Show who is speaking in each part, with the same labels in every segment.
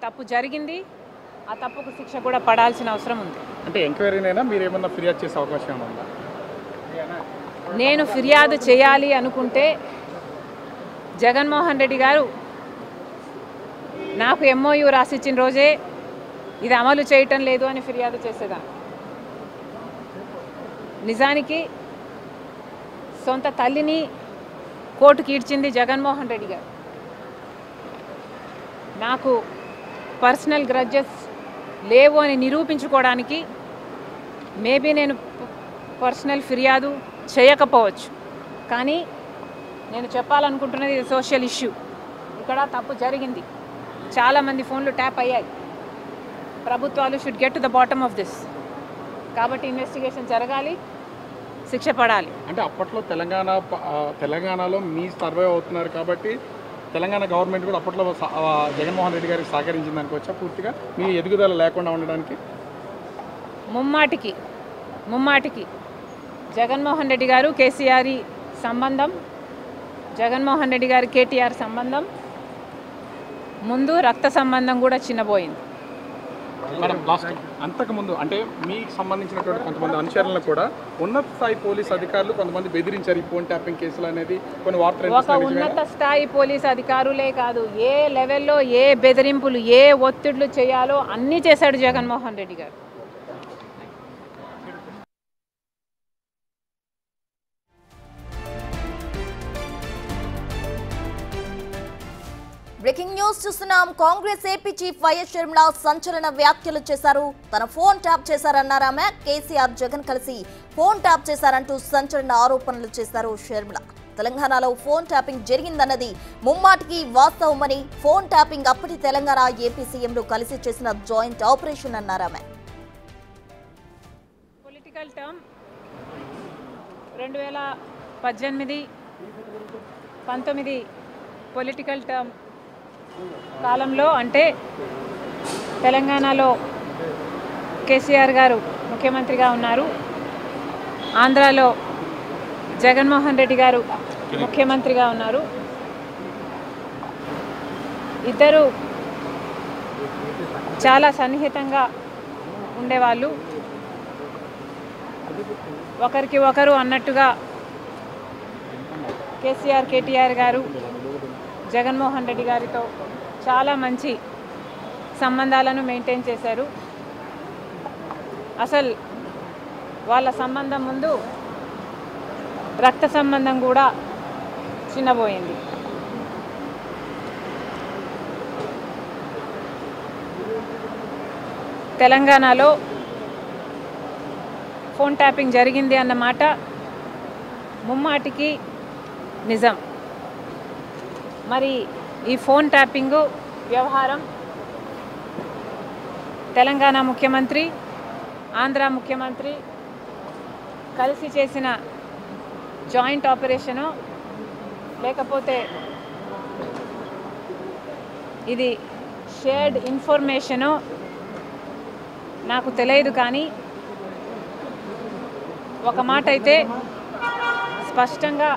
Speaker 1: తప్పు జరిగింది, ఆ తప్పుకు శిక్ష కూడా పడాల్సిన అవసరం ఉంది.
Speaker 2: అంటే ఎంక్వైరీనైనా మీరు ఏమన్నా ఫిర్యాదు చేసే అవకాశం ఉందా?
Speaker 1: నేను ఫిర్యాదు చేయాలి అనుకుంటే జగన్మోహన్ రెడ్డి గారు నాకు ఎంఓయూ రాసిచ్చిన రోజే ఇది అమలు చేయటం లేదు అని ఫిర్యాదు చేసేదాన్ని. నిజానికి సొంత తల్లిని కోర్టుకి ఈడ్చింది జగన్మోహన్ రెడ్డి గారు. నాకు పర్సనల్ గ్రడ్జెస్ లేవు అని నిరూపించుకోవడానికి మేబీ నేను పర్సనల్ ఫిర్యాదు చేయకపోవచ్చు, కానీ నేను చెప్పాలనుకుంటున్నది ఇది సోషల్ ఇష్యూ. ఇక్కడ తప్పు జరిగింది, చాలామంది ఫోన్లు ట్యాప్ అయ్యాయి. ప్రభుత్వాలు should get to the bottom of this. కాబట్టి ఇన్వెస్టిగేషన్ జరగాలి, శిక్ష పడాలి.
Speaker 2: అంటే అప్పట్లో తెలంగాణలో మీ సర్వే అవుతున్నారు కాబట్టి తెలంగాణ గవర్నమెంట్ కూడా అప్పట్లో జగన్మోహన్ రెడ్డి గారికి సహకరించింది అనుకోవచ్చా పూర్తిగా మీ ఎదుగుదల లేకుండా ఉండడానికి?
Speaker 1: ముమ్మాటికి జగన్మోహన్ రెడ్డి గారు కేసీఆర్ సంబంధం, జగన్మోహన్ రెడ్డి గారు కేటీఆర్ సంబంధం, ముందు రక్త సంబంధం కూడా చిన్నబోయింది.
Speaker 2: మేడం లాస్ట్ అంతకుముందు అంటే మీకు సంబంధించినటువంటి కొంతమంది అనుచరులను కూడా ఉన్నత స్థాయి పోలీస్ అధికారులు కొంతమంది బెదిరించారు ఈ ఫోన్ ట్యాపింగ్ కేసులు అనేది కొన్ని వార్తలు.
Speaker 1: ఒక ఉన్నత స్థాయి పోలీస్ అధికారులే కాదు, ఏ లెవెల్లో ఏ బెదిరింపులు ఏ ఒత్తిళ్లు చేయాలో అన్నీ చేశాడు జగన్మోహన్ రెడ్డి గారు.
Speaker 3: బ్రేకింగ్ న్యూస్ చూస్తున్నాం. Congress AP chief YS Sharmila సంచలన వ్యాఖ్యలు చేశారు. తన ఫోన్ ట్యాప్ చేశారన్నారామె. కేసీఆర్ జగన్ కలిసి ఫోన్ ట్యాప్ చేశారంటూ సంచలన ఆరోపణలు చేశారు షర్మిల. తెలంగాణలో ఫోన్ ట్యాపింగ్ జరిగిందన్నది ముమ్మాటికి వాస్తవమని, ఫోన్ ట్యాపింగ్ అప్పటి తెలంగాణ ఏపీ సీఎంలు కలిసి చేసిన జాయింట్ ఆపరేషన్ అన్నారామె.
Speaker 1: పొలిటికల్ టర్మ్ 2018, 19 పొలిటికల్ టర్మ్ కాలంలో, అంటే తెలంగాణలో కేసీఆర్ గారు ముఖ్యమంత్రిగా ఉన్నారు, ఆంధ్రాలో జగన్మోహన్ రెడ్డి గారు ముఖ్యమంత్రిగా ఉన్నారు. ఇద్దరు చాలా సన్నిహితంగా ఉండేవాళ్ళు, ఒకరికి ఒకరు అన్నట్టుగా కేసీఆర్ కేటీఆర్ గారు జగన్మోహన్ రెడ్డి గారితో చాలా మంచి సంబంధాలను మెయింటైన్ చేశారు. అసలు వాళ్ళ సంబంధం ముందు రక్త సంబంధం కూడా చిన్నబోయింది. తెలంగాణలో ఫోన్ ట్యాపింగ్ జరిగింది అన్నమాట ముమ్మాటికి నిజం. మరి ఈ ఫోన్ ట్యాపింగ్ వ్యవహారం తెలంగాణ ముఖ్యమంత్రి, ఆంధ్ర ముఖ్యమంత్రి కలిసి చేసిన జాయింట్ ఆపరేషను, లేకపోతే ఇది షేర్డ్ ఇన్ఫర్మేషను నాకు తెలియదు, కానీ ఒక మాట అయితే స్పష్టంగా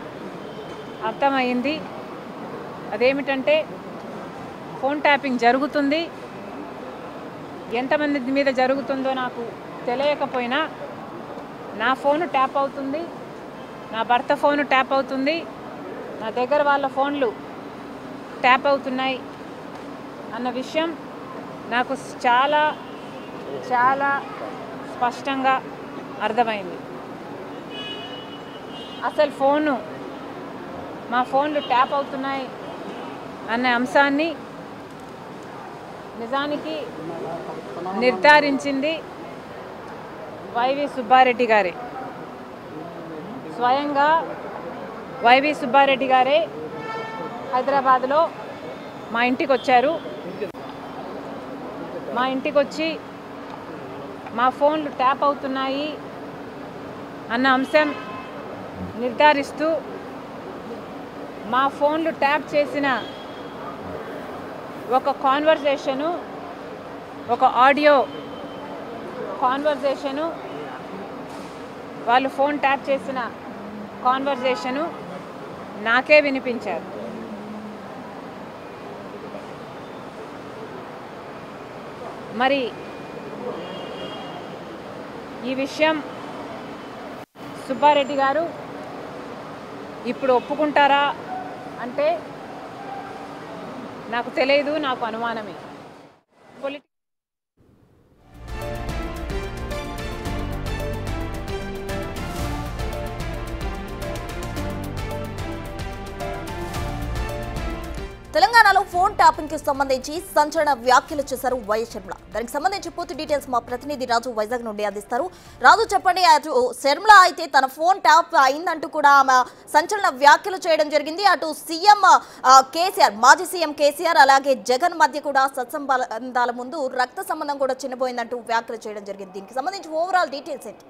Speaker 1: అర్థమైంది. అదేమిటంటే ఫోన్ ట్యాపింగ్ జరుగుతుంది, ఎంతమంది మీద జరుగుతుందో నాకు తెలియకపోయినా నా ఫోను ట్యాప్ అవుతుంది, నా భర్త ఫోను ట్యాప్ అవుతుంది, నా దగ్గర వాళ్ళ ఫోన్లు ట్యాప్ అవుతున్నాయి అన్న విషయం నాకు చాలా చాలా స్పష్టంగా అర్థమైంది. అసలు మా ఫోన్లు ట్యాప్ అవుతున్నాయి అన్న అంశాన్ని నిజానికి నిర్ధారించింది వైవి సుబ్బారెడ్డి గారే. స్వయంగా వైవి సుబ్బారెడ్డి గారే హైదరాబాద్లో మా ఇంటికి వచ్చారు. మా ఇంటికి వచ్చి మా ఫోన్లు ట్యాప్ అవుతున్నాయి అన్న అంశం నిర్ధారిస్తూ మా ఫోన్లు ట్యాప్ చేసిన ఒక కాన్వర్జేషను, ఒక ఆడియో కాన్వర్జేషను, వాళ్ళు ఫోన్ ట్యాప్ చేసిన కాన్వర్జేషను నాకే వినిపించారు. మరి ఈ విషయం సుబ్బారెడ్డి గారు ఇప్పుడు ఒప్పుకుంటారా అంటే నాకు తెలియదు, నాకు అనుమానమే.
Speaker 3: తెలంగాణలో ఫోన్ ట్యాపింగ్ కి సంబంధించి సంచలన వ్యాఖ్యలు చేశారు వైఎస్ షర్మిల. దానికి సంబంధించి పూర్తి డీటెయిల్స్ మా ప్రతినిధి రాజు వైజాగ్ నుండి అందిస్తారు. రాజు, చెప్పండి. అటు షర్మిల అయితే తన ఫోన్ ట్యాప్ అయిందంటూ కూడా ఆమె సంచలన వ్యాఖ్యలు చేయడం జరిగింది. అటు సీఎం కేసీఆర్, మాజీ సీఎం కేసీఆర్ అలాగే జగన్ మధ్య కూడా సత్సంబంధాల ముందు రక్త సంబంధం కూడా చిన్నపోయిందంటూ వ్యాఖ్యలు చేయడం జరిగింది. దీనికి సంబంధించి ఓవరాల్ డీటెయిల్స్ ఏంటి?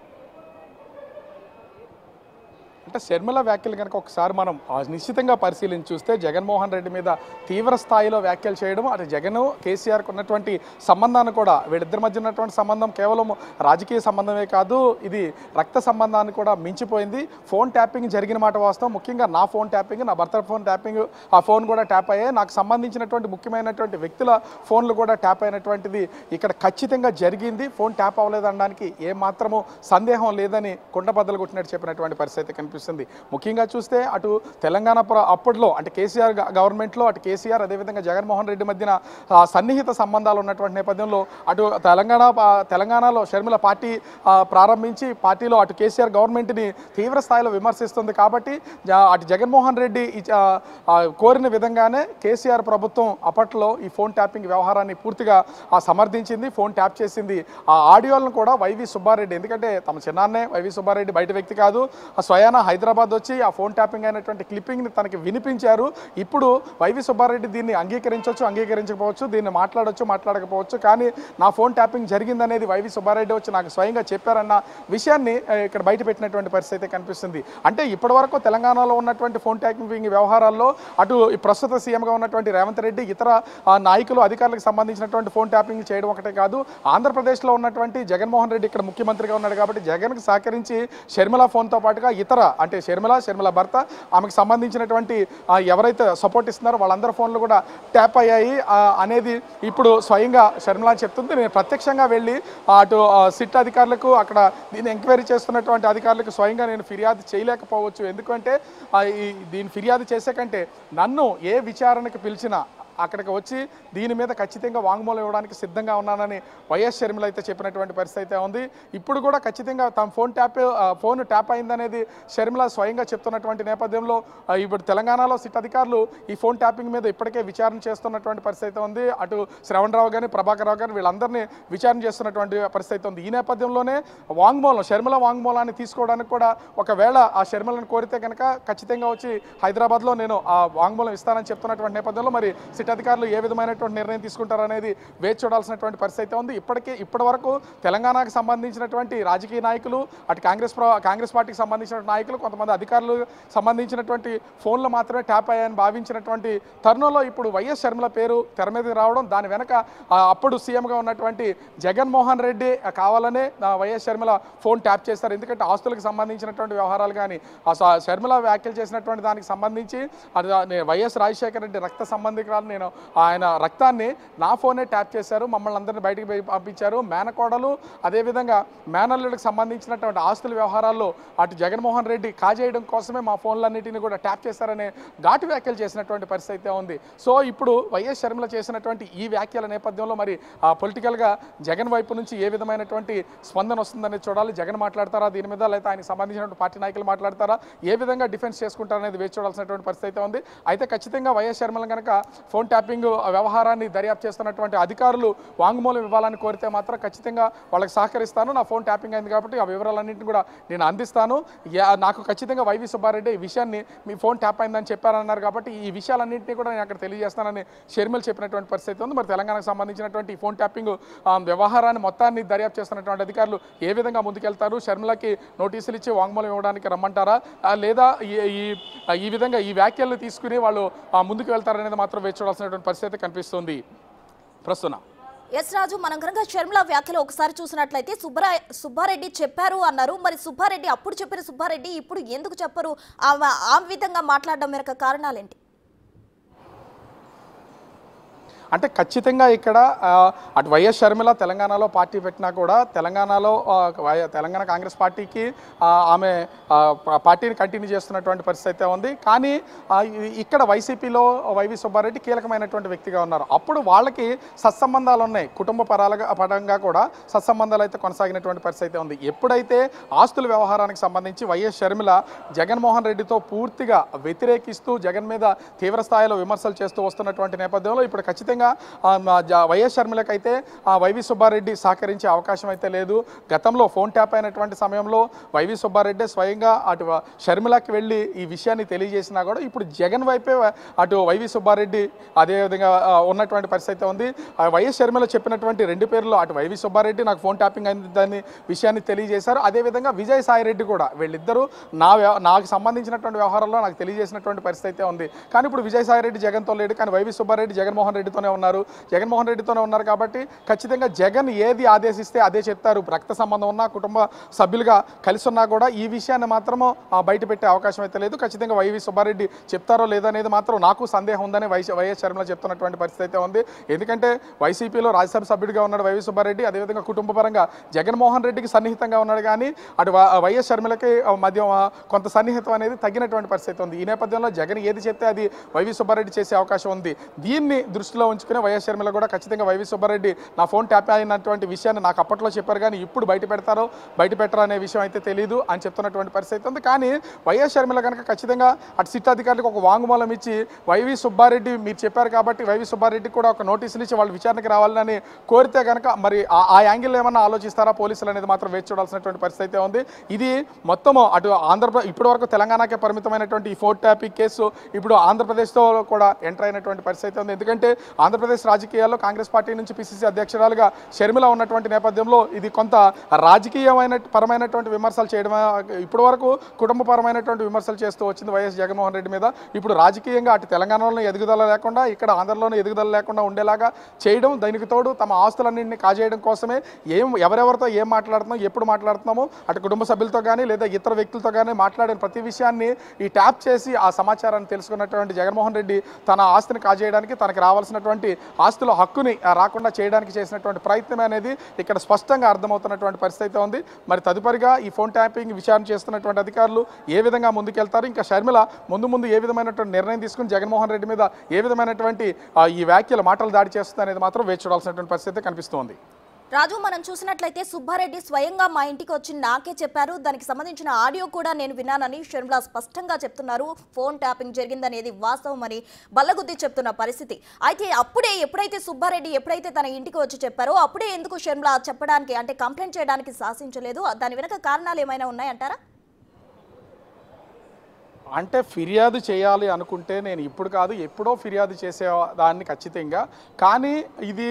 Speaker 2: అంటే షర్మిల వ్యాఖ్యలు కనుక ఒకసారి మనం నిశ్చితంగా పరిశీలించి చూస్తే జగన్మోహన్ రెడ్డి మీద తీవ్ర స్థాయిలో వ్యాఖ్యలు చేయడం, అటు జగన్ కేసీఆర్కు ఉన్నటువంటి సంబంధాన్ని కూడా, వీళ్ళిద్దరి మధ్య ఉన్నటువంటి సంబంధం కేవలం రాజకీయ సంబంధమే కాదు, ఇది రక్త సంబంధాన్ని కూడా మించిపోయింది. ఫోన్ ట్యాపింగ్ జరిగిన మాట వాస్తవం. ముఖ్యంగా నా ఫోన్ ట్యాపింగ్, నా భర్త ఫోన్ ట్యాపింగ్, ఆ ఫోన్ కూడా ట్యాప్ అయ్యాయి. నాకు సంబంధించినటువంటి ముఖ్యమైనటువంటి వ్యక్తుల ఫోన్లు కూడా ట్యాప్ అయినటువంటిది ఇక్కడ ఖచ్చితంగా జరిగింది. ఫోన్ ట్యాప్ అవ్వలేదనడానికి ఏమాత్రము సందేహం లేదని కుండబద్దలు కొట్టినట్టు చెప్పినటువంటి పరిస్థితి కనిపిస్తుంది. ముఖ్యంగా చూస్తే అటు తెలంగాణ అప్పట్లో అంటే కేసీఆర్ గవర్నమెంట్లో అటు కేసీఆర్ అదేవిధంగా జగన్మోహన్ రెడ్డి మధ్యన సన్నిహిత సంబంధాలు ఉన్నటువంటి నేపథ్యంలో అటు తెలంగాణలో షర్మిల పార్టీ ప్రారంభించి పార్టీలో అటు కేసీఆర్ గవర్నమెంట్ని తీవ్ర స్థాయిలో విమర్శిస్తుంది. కాబట్టి అటు జగన్మోహన్ రెడ్డి కోరిన విధంగానే కేసీఆర్ ప్రభుత్వం అప్పట్లో ఈ ఫోన్ ట్యాపింగ్ వ్యవహారాన్ని పూర్తిగా సమర్థించింది, ఫోన్ ట్యాప్ చేసింది. ఆ ఆడియోలను కూడా వైవి సుబ్బారెడ్డి, ఎందుకంటే తమ చిన్నాన్నే వైవి సుబ్బారెడ్డి బయట వ్యక్తి కాదు, స్వయాన హైదరాబాద్ వచ్చి ఆ ఫోన్ ట్యాపింగ్ అయినటువంటి క్లిప్పింగ్ని తనకి వినిపించారు. ఇప్పుడు వైవి సుబ్బారెడ్డి దీన్ని అంగీకరించవచ్చు, అంగీకరించకపోవచ్చు, దీన్ని మాట్లాడవచ్చు, మాట్లాడకపోవచ్చు, కానీ నా ఫోన్ ట్యాపింగ్ జరిగిందనేది వైవి సుబ్బారెడ్డి వచ్చి నాకు స్వయంగా చెప్పారన్న విషయాన్ని ఇక్కడ బయట పెట్టినటువంటి పరిస్థితి కనిపిస్తుంది. అంటే ఇప్పటివరకు తెలంగాణలో ఉన్నటువంటి ఫోన్ ట్యాపింగ్ వ్యవహారాల్లో అటు ప్రస్తుత సీఎంగా ఉన్నటువంటి రేవంత్ రెడ్డి, ఇతర నాయకులు, అధికారులకు సంబంధించినటువంటి ఫోన్ ట్యాపింగ్ చేయడం ఒకటే కాదు, ఆంధ్రప్రదేశ్లో ఉన్నటువంటి జగన్మోహన్ రెడ్డి ఇక్కడ ముఖ్యమంత్రిగా ఉన్నాడు కాబట్టి జగన్కి సహకరించి షర్మిల ఫోన్తో పాటుగా ఇతర అంటే షర్మిల భర్త, ఆమెకు సంబంధించినటువంటి ఎవరైతే సపోర్ట్ ఇస్తున్నారో వాళ్ళందరి ఫోన్లు కూడా ట్యాప్ అయ్యాయి అనేది ఇప్పుడు స్వయంగా షర్మిల చెప్తుంది. నేను ప్రత్యక్షంగా వెళ్ళి అటు సిట్ అధికారులకు, అక్కడ దీన్ని ఎంక్వైరీ చేస్తున్నటువంటి అధికారులకు స్వయంగా నేను ఫిర్యాదు చేయలేకపోవచ్చు. ఎందుకంటే దీన్ని ఫిర్యాదు చేసే కంటే నన్ను ఏ విచారణకు పిలిచినా అక్కడికి వచ్చి దీని మీద ఖచ్చితంగా వాంగ్మూలం ఇవ్వడానికి సిద్ధంగా ఉన్నానని వైఎస్ షర్మిల అయితే చెప్పినటువంటి పరిస్థితి అయితే ఉంది. ఇప్పుడు కూడా ఖచ్చితంగా తమ ఫోన్ ట్యాప్ అయిందనేది షర్మిల స్వయంగా చెప్తున్నటువంటి నేపథ్యంలో ఇప్పుడు తెలంగాణలో సిట్ అధికారులు ఈ ఫోన్ ట్యాపింగ్ మీద ఇప్పటికే విచారణ చేస్తున్నటువంటి పరిస్థితి ఉంది. అటు శ్రవణ్ రావు కానీ, ప్రభాకర్ రావు కానీ వీళ్ళందరినీ విచారణ చేస్తున్నటువంటి పరిస్థితి ఉంది. ఈ నేపథ్యంలోనే షర్మిల వాంగ్మూలాన్ని తీసుకోవడానికి కూడా ఒకవేళ ఆ షర్మిలను కోరితే కనుక ఖచ్చితంగా వచ్చి హైదరాబాద్లో నేను ఆ వాంగ్మూలం ఇస్తానని చెప్తున్నటువంటి నేపథ్యంలో మరి అధికారులు ఏ విధమైనటువంటి నిర్ణయం తీసుకుంటారనేది వేచి చూడాల్సినటువంటి పరిస్థితి ఉంది. ఇప్పటి వరకు తెలంగాణకు సంబంధించినటువంటి రాజకీయ నాయకులు, అటు కాంగ్రెస్ పార్టీకి సంబంధించిన నాయకులు, కొంతమంది అధికారులు సంబంధించినటువంటి ఫోన్లు మాత్రమే ట్యాప్ అయ్యాయని భావించినటువంటి తరుణంలో ఇప్పుడు వైఎస్ షర్మిల పేరు తెర మీద రావడం, దాని వెనక అప్పుడు సీఎంగా ఉన్నటువంటి జగన్మోహన్ రెడ్డి కావాలనే వైఎస్ షర్మిల ఫోన్ ట్యాప్ చేస్తారు. ఎందుకంటే ఆస్తులకు సంబంధించినటువంటి వ్యవహారాలు కానీ షర్మిల వ్యాఖ్యలు చేసినటువంటి దానికి సంబంధించి వైఎస్ రాజశేఖర రెడ్డి రక్త సంబంధికురాలు, నేను ఆయన రక్తాన్ని నా ఫోనే ట్యాప్ చేశారు, మమ్మల్ని అందరినీ బయటికి పంపించారు, మేనకోడలు అదేవిధంగా మేనల్లుడికి సంబంధించినటువంటి ఆస్తుల వ్యవహారాల్లో అటు జగన్మోహన్ రెడ్డి కాజేయడం కోసమే మా ఫోన్లన్నింటినీ కూడా ట్యాప్ చేశారనే ఘాటు వ్యాఖ్యలు చేసినటువంటి పరిస్థితి ఉంది. సో ఇప్పుడు వైఎస్ షర్మిల చేసినటువంటి ఈ వ్యాఖ్యల నేపథ్యంలో మరి పొలిటికల్గా జగన్ వైపు నుంచి ఏ విధమైనటువంటి స్పందన వస్తుందనేది చూడాలి. జగన్ మాట్లాడతారా దీని మీద, లేదా ఆయనకు సంబంధించినటువంటి పార్టీ నాయకులు మాట్లాడతారా, ఏ విధంగా డిఫెన్స్ చేసుకుంటారనేది వేచి చూడాల్సినటువంటి పరిస్థితి ఉంది. అయితే ఖచ్చితంగా వైఎస్ షర్మిల కనుక ఫోన్ ట్యాపింగ్ వ్యవహారాన్ని దర్యాప్తు చేస్తున్నటువంటి అధికారులు వాంగ్మూలం ఇవ్వాలని కోరితే మాత్రం ఖచ్చితంగా వాళ్ళకి సహకరిస్తాను. నా ఫోన్ ట్యాపింగ్ అయింది కాబట్టి ఆ వివరాలన్నింటినీ కూడా నేను అందిస్తాను. నాకు ఖచ్చితంగా వైవి సుబ్బారెడ్డి ఈ విషయాన్ని మీ ఫోన్ ట్యాప్ అయిందని చెప్పారన్నారు కాబట్టి ఈ విషయాలన్నింటినీ కూడా నేను అక్కడ తెలియజేస్తానని షర్మిల చెప్పినటువంటి పరిస్థితి ఉంది. మరి తెలంగాణకు సంబంధించినటువంటి ఈ ఫోన్ ట్యాపింగ్ వ్యవహారాన్ని మొత్తాన్ని దర్యాప్తు చేస్తున్నటువంటి అధికారులు ఏ విధంగా ముందుకెళ్తారు, షర్మిలకి నోటీసులు ఇచ్చి వాంగ్మూలం ఇవ్వడానికి రమ్మంటారా, లేదా ఈ విధంగా ఈ వ్యాఖ్యలు తీసుకుని వాళ్ళు ముందుకు వెళ్తారనేది మాత్రం వేచి చూడాల్సినటువంటి పరిస్థితి కనిపిస్తుంది. ప్రస్తుతం
Speaker 3: ఎస్ రాజు, మనం కనుక షర్మిల వ్యాఖ్యలు ఒకసారి చూసినట్లయితే సుబ్బారెడ్డి చెప్పారు అన్నారు. మరి సుబ్బారెడ్డి అప్పుడు చెప్పిన సుబ్బారెడ్డి ఇప్పుడు ఎందుకు చెప్పరు, ఆ విధంగా మాట్లాడడం వెనక కారణాలేంటి?
Speaker 2: అంటే ఖచ్చితంగా ఇక్కడ అటు వైఎస్ షర్మిల తెలంగాణలో పార్టీ పెట్టినా కూడా తెలంగాణలో తెలంగాణ కాంగ్రెస్ పార్టీకి ఆమె పార్టీని కంటిన్యూ చేస్తున్నటువంటి పరిస్థితి అయితే ఉంది. కానీ ఇక్కడ వైసీపీలో వైవి సుబ్బారెడ్డి కీలకమైనటువంటి వ్యక్తిగా ఉన్నారు. అప్పుడు వాళ్ళకి సత్సంబంధాలు ఉన్నాయి, కుటుంబ పరంగా కూడా సత్సంబంధాలు అయితే కొనసాగినటువంటి పరిస్థితి అయితే ఉంది. ఎప్పుడైతే ఆస్తుల వ్యవహారానికి సంబంధించి వైఎస్ షర్మిల జగన్మోహన్ రెడ్డితో పూర్తిగా వ్యతిరేకిస్తూ జగన్ మీద తీవ్ర స్థాయిలో విమర్శలు చేస్తూ వస్తున్నటువంటి నేపథ్యంలో ఇప్పుడు ఖచ్చితంగా వైఎస్ షర్మిలకైతే వైవి సుబ్బారెడ్డి సహకరించే అవకాశం అయితే లేదు. గతంలో ఫోన్ ట్యాప్ అయినటువంటి సమయంలో వైవి సుబ్బారెడ్డి స్వయంగా అటు షర్మిలకి వెళ్ళి ఈ విషయాన్ని తెలియజేసినా కూడా ఇప్పుడు జగన్ వైపే అటు వైవి సుబ్బారెడ్డి అదేవిధంగా ఉన్నటువంటి పరిస్థితి ఉంది. వైఎస్ షర్మిల చెప్పినటువంటి 2 పేర్లు అటు వైవి సుబ్బారెడ్డి నాకు ఫోన్ ట్యాపింగ్ అయిందని విషయాన్ని తెలియజేశారు. అదేవిధంగా విజయసాయిరెడ్డి కూడా వీళ్ళిద్దరూ నాకు సంబంధించినటువంటి వ్యవహారంలో నాకు తెలియజేసినటువంటి పరిస్థితి అయితే ఉంది. కానీ ఇప్పుడు విజయసాయిరెడ్డి జగన్తో లేడు, కానీ వైవి సుబ్బారెడ్డి జగన్మోహన్ రెడ్డితోనే ఉన్నారు. కాబట్టి ఖచ్చితంగా జగన్ ఏది ఆదేశిస్తే అదే చెప్తారు. రక్త సంబంధం ఉన్నా కుటుంబ సభ్యులుగా కలిసి ఉన్నా కూడా ఈ విషయాన్ని మాత్రము బయట పెట్టే అవకాశం అయితే లేదు. ఖచ్చితంగా వైవి సుబ్బారెడ్డి చెప్తారో లేదనేది మాత్రం నాకు సందేహం ఉందని వైఎస్ షర్మిల చెప్తున్నటువంటి పరిస్థితి అయితే ఉంది. ఎందుకంటే వైసీపీలో రాజ్యసభ సభ్యుడిగా ఉన్నాడు వైవి సుబ్బారెడ్డి, అదేవిధంగా కుటుంబ పరంగా జగన్మోహన్ రెడ్డికి సన్నిహితంగా ఉన్నాడు. కానీ అటు వైఎస్ షర్మిలకి మధ్య కొంత సన్నిహితం అనేది తగ్గినటువంటి పరిస్థితి ఉంది. ఈ నేపథ్యంలో జగన్ ఏది చెప్తే అది వైవి సుబ్బారెడ్డి చేసే అవకాశం ఉంది. దీన్ని దృష్టిలో ఉంచుకుని వైఎస్ షర్మిల కూడా ఖచ్చితంగా వైవి సుబ్బారెడ్డి నా ఫోన్ ట్యాప్ అయినటువంటి విషయాన్ని నాకు అప్పట్లో చెప్పారు, కానీ ఇప్పుడు బయట పెట్టరా అనే విషయం అయితే తెలియదు అని చెప్తున్నటువంటి పరిస్థితి ఉంది. కానీ వైఎస్ షర్మిల కనుక ఖచ్చితంగా అటు సిట్ అధికారులకు ఒక వాంగ్మూలం ఇచ్చి వైవి సుబ్బారెడ్డి మీరు చెప్పారు కాబట్టి వైవి సుబ్బారెడ్డి కూడా ఒక నోటీసులు ఇచ్చి వాళ్ళు విచారణకి రావాలని కోరితే కనుక మరి ఆ యాంగిల్ ఏమన్నా ఆలోచిస్తారా పోలీసులు అనేది మాత్రం వేచి చూడాల్సినటువంటి పరిస్థితి అయితే ఉంది. ఇది మొత్తము అటు ఆంధ్రప్రదేశ్ ఇప్పటి వరకు తెలంగాణకే పరిమితమైనటువంటి ఈ ఫోన్ ట్యాపింగ్ కేసు ఇప్పుడు ఆంధ్రప్రదేశ్తో కూడా ఎంటర్ అయినటువంటి పరిస్థితి ఉంది. ఎందుకంటే ఆంధ్రప్రదేశ్ రాజకీయాల్లో కాంగ్రెస్ పార్టీ నుంచి పిసిసి అధ్యక్షురాలుగా షర్మిల ఉన్నటువంటి నేపథ్యంలో ఇది కొంత పరమైనటువంటి విమర్శలు చేయడం, ఇప్పటి వరకు కుటుంబపరమైనటువంటి విమర్శలు చేస్తూ వచ్చింది వైఎస్ జగన్మోహన్ రెడ్డి మీద. ఇప్పుడు రాజకీయంగా అటు తెలంగాణలో ఎదుగుదల లేకుండా ఇక్కడ ఆంధ్రలోనూ ఎదుగుదల లేకుండా ఉండేలాగా చేయడం, దానికి తోడు తమ ఆస్తులన్నింటినీ కాజేయడం కోసమే ఎవరెవరితో ఏం మాట్లాడుతున్నాం ఎప్పుడు మాట్లాడుతున్నామో అటు కుటుంబ సభ్యులతో కానీ లేదా ఇతర వ్యక్తులతో కానీ మాట్లాడిన ప్రతి విషయాన్ని ఈ ట్యాప్ చేసి ఆ సమాచారాన్ని తెలుసుకున్నటువంటి జగన్మోహన్ రెడ్డి తన ఆస్తిని కాజేయడానికి తనకు రావాల్సినటువంటి ఆస్తుల హక్కుని రాకుండా చేయడానికి చేసినటువంటి ప్రయత్నం అనేది ఇక్కడ స్పష్టంగా అర్థమవుతున్నటువంటి పరిస్థితి ఉంది. మరి తదుపరిగా ఈ ఫోన్ ట్యాపింగ్ విచారణ చేస్తున్నటువంటి అధికారులు ఏ విధంగా ముందుకెళ్తారు, ఇంకా షర్మిల ముందు ఏ విధమైనటువంటి నిర్ణయం తీసుకుని జగన్మోహన్ రెడ్డి మీద ఏ విధమైనటువంటి ఈ వ్యాఖ్యలు మాటలు దాడి చేస్తుంది అనేది మాత్రం వేచి చూడాల్సినటువంటి పరిస్థితి కనిపిస్తోంది.
Speaker 3: రాజు, మనం చూసినట్లయితే సుబ్బారెడ్డి స్వయంగా మా ఇంటికి వచ్చి నాకే చెప్పారు, దానికి సంబంధించిన ఆడియో కూడా నేను విన్నానని షర్మిల స్పష్టంగా చెప్తున్నారు. ఫోన్ ట్యాపింగ్ జరిగిందనేది వాస్తవం అని బల్లగుద్ది చెప్తున్న పరిస్థితి. అయితే ఎప్పుడైతే సుబ్బారెడ్డి తన ఇంటికి వచ్చి చెప్పారో అప్పుడే ఎందుకు షర్మిల చెప్పడానికి అంటే కంప్లైంట్ చేయడానికి సాహసించలేదు? దాని వెనక కారణాలు ఏమైనా ఉన్నాయంటారా?
Speaker 2: అంటే ఫిర్యాదు చేయాలి అనుకుంటే నేను ఇప్పుడు కాదు ఎప్పుడో ఫిర్యాదు చేసేదాన్ని ఖచ్చితంగా. కానీ ఇది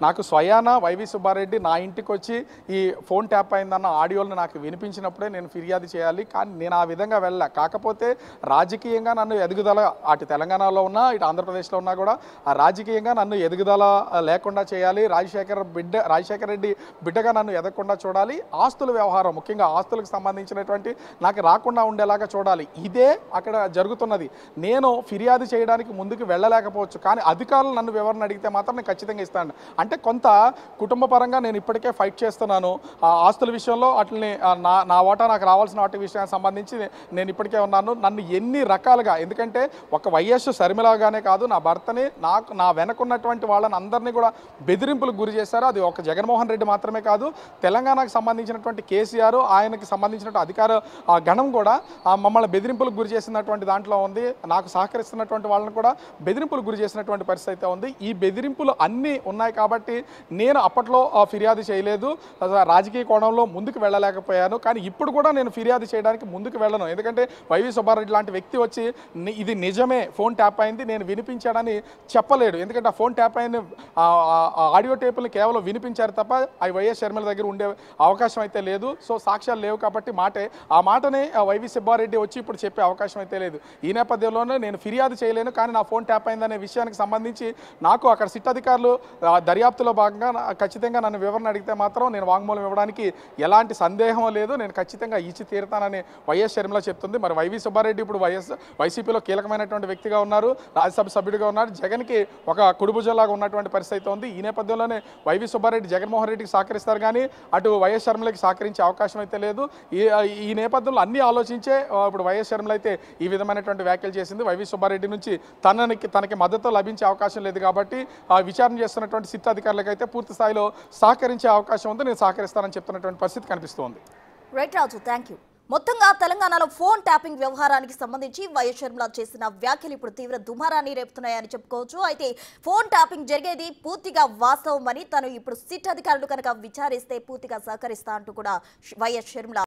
Speaker 2: నాకు స్వయాన వైవి సుబ్బారెడ్డి నా ఇంటికి వచ్చి ఈ ఫోన్ ట్యాప్ అయిందన్న ఆడియోలను నాకు వినిపించినప్పుడే నేను ఫిర్యాదు చేయాలి. కానీ నేను ఆ విధంగా వెళ్ళా. కాకపోతే రాజకీయంగా నన్ను ఎదుగుదల అటు తెలంగాణలో ఉన్నా ఇటు ఆంధ్రప్రదేశ్లో ఉన్నా కూడా ఆ రాజకీయంగా నన్ను ఎదుగుదల లేకుండా చేయాలి, రాజశేఖర రెడ్డి బిడ్డగా నన్ను ఎదగకుండా చూడాలి, ఆస్తుల వ్యవహారం ముఖ్యంగా ఆస్తులకు సంబంధించినటువంటి నాకు రాకుండా ఉండేలాగా చూడాలి. ఇదే అక్కడ జరుగుతున్నది. నేను ఫిర్యాదు చేయడానికి ముందుకు వెళ్ళలేకపోవచ్చు, కానీ అధికారులు నన్ను వివరణ అడిగితే మాత్రం నేను ఖచ్చితంగా ఇస్తాను. అంటే కొంత కుటుంబ పరంగా నేను ఇప్పటికే ఫైట్ చేస్తున్నాను. ఆస్తుల విషయంలో వాటిని నా ఓటా నాకు రావాల్సిన వాటి విషయానికి సంబంధించి నేను ఇప్పటికే ఉన్నాను. నన్ను ఎన్ని రకాలుగా, ఎందుకంటే ఒక వైఎస్ షర్మిలగానే కాదు నా భర్తని నా వెనకున్నటువంటి వాళ్ళని అందరినీ కూడా బెదిరింపులకు గురి చేశారు. అది ఒక జగన్మోహన్ రెడ్డి మాత్రమే కాదు, తెలంగాణకు సంబంధించినటువంటి కేసీఆర్ ఆయనకి సంబంధించినటువంటి అధికార గణం కూడా మమ్మల్ని బెదిరింపులకు గురి చేసినటువంటి దాంట్లో ఉంది. నాకు సహకరిస్తున్నటువంటి వాళ్ళని కూడా బెదిరింపులకు గురి చేసినటువంటి పరిస్థితి అయితే ఉంది. ఈ బెదిరింపులు అన్నీ ఉన్నాయి కాబట్టి నేను అప్పట్లో ఫిర్యాదు చేయలేదు, రాజకీయ కోణంలో ముందుకు వెళ్ళలేకపోయాను. కానీ ఇప్పుడు కూడా నేను ఫిర్యాదు చేయడానికి ముందుకు వెళ్ళను. ఎందుకంటే వైవి సుబ్బారెడ్డి లాంటి వ్యక్తి వచ్చి ఇది నిజమే ఫోన్ ట్యాప్ అయింది నేను వినిపించాడని చెప్పలేడు. ఎందుకంటే ఆ ఫోన్ ట్యాప్ అయిన ఆడియో టేపుల్ని కేవలం వినిపించారు తప్ప అవి వైఎస్ షర్మిల దగ్గర ఉండే అవకాశం అయితే లేదు. సో సాక్ష్యాలు లేవు కాబట్టి ఆ మాటనే వైవి సుబ్బారెడ్డి వచ్చి ఇప్పుడు చెప్పే అవకాశం అయితే లేదు. ఈ నేపథ్యంలోనే నేను ఫిర్యాదు చేయలేను, కానీ నా ఫోన్ ట్యాప్ అయిందనే విషయానికి సంబంధించి నాకు అక్కడ సిట్ అధికారులు దర్యాప్తులో భాగంగా ఖచ్చితంగా నన్ను వివరణ అడిగితే మాత్రం నేను వాంగ్మూలం ఇవ్వడానికి ఎలాంటి సందేహం లేదు, నేను ఖచ్చితంగా ఇచ్చి తీరుతానని వైఎస్ షర్మిల చెప్తుంది. మరి వైవి సుబ్బారెడ్డి ఇప్పుడు వైసీపీలో కీలకమైనటువంటి వ్యక్తిగా ఉన్నారు, రాజ్యసభ సభ్యుడిగా ఉన్నారు. జగన్కి ఒక కుడిభుజంలాగా ఉన్నటువంటి పరిస్థితి ఉంది. ఈ నేపథ్యంలోనే వైవి సుబ్బారెడ్డి జగన్మోహన్ రెడ్డికి సహకరిస్తారు, కానీ అటు వైఎస్ షర్మిలకి సహకరించే అవకాశం అయితే లేదు. ఈ నేపథ్యంలో అన్ని ఆలోచించే ఇప్పుడు వైఎస్ షర్మిల అయితే ఈ విధమైనటువంటి వ్యాఖ్యలు చేసింది. వైవి సుబ్బారెడ్డి నుంచి తనకి మద్దతు లభించే అవకాశం లేదు కాబట్టి విచారణ చేస్తున్నటువంటి సిట్ అధికారులకు అయితే పూర్తి స్థాయిలో సహకరించే అవకాశం ఉంది, నేను సహకరిస్తానని చెప్తున్నటువంటి పరిస్థితి కనిపిస్తోంది.
Speaker 3: Right Raju, thank you. మొత్తంగా తెలంగాణలో ఫోన్ ట్యాపింగ్ వ్యవహారానికి సంబంధించి వైఎస్ షర్మిల చేసిన వ్యాఖ్యలు ఇప్పుడు తీవ్ర దుమారాన్ని రేపుతున్నాయని చెప్పుకోవచ్చు. అయితే ఫోన్ ట్యాపింగ్ జరిగేది పూర్తిగా వాస్తవమని, తను ఇప్పుడు సిట్ అధికారులు కనుక విచారిస్తే పూర్తిగా సహకరిస్తా అంటూ కూడా వైఎస్ షర్మిల